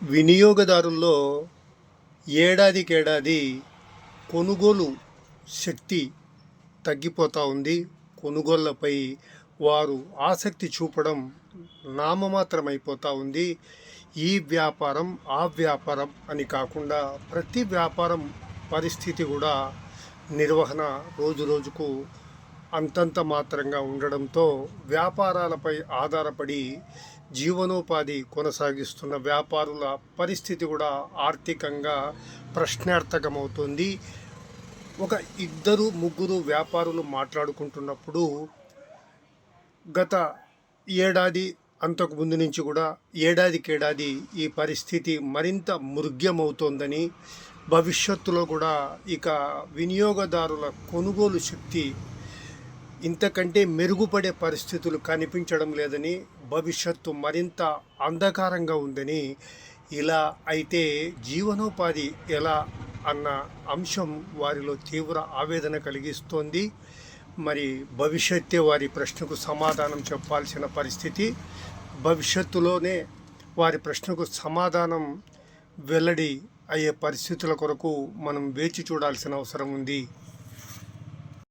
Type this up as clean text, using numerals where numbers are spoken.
వినియోగదారుల్లో ఏడాదికేడాది కొనుగోలు శక్తి తగ్గిపోతూ ఉంది. కొనుగోళ్లపై వారు ఆసక్తి చూపడం నామమాత్రమైపోతూ ఉంది. ఈ వ్యాపారం ఆ వ్యాపారం అని కాకుండా ప్రతి వ్యాపారం పరిస్థితి కూడా నిర్వహణ రోజు రోజుకు అంతంత మాత్రంగా ఉండడంతో వ్యాపారాలపై ఆధారపడి జీవనోపాధి కొనసాగిస్తున్న వ్యాపారుల పరిస్థితి కూడా ఆర్థికంగా ప్రశ్నార్థకమవుతుంది. ఒక ఇద్దరు ముగ్గురు వ్యాపారులు మాట్లాడుకుంటున్నప్పుడు గత ఏడాది అంతకు ముందు నుంచి కూడా ఏడాదికేడాది ఈ పరిస్థితి మరింత మృగ్యమవుతోందని, భవిష్యత్తులో కూడా ఇక వినియోగదారుల కొనుగోలు శక్తి ఇంతకంటే మెరుగుపడే పరిస్థితులు కనిపించడం లేదని, భవిష్యత్తు మరింత అంధకారంగా ఉందని, ఇలా అయితే జీవనోపాధి ఎలా అన్న అంశం వారిలో తీవ్ర ఆవేదన కలిగిస్తోంది. మరి భవిష్యత్తే వారి ప్రశ్నకు సమాధానం చెప్పాల్సిన పరిస్థితి. భవిష్యత్తులోనే వారి ప్రశ్నకు సమాధానం వెల్లడి అయ్యే పరిస్థితుల కొరకు మనం వేచి చూడాల్సిన అవసరం ఉంది.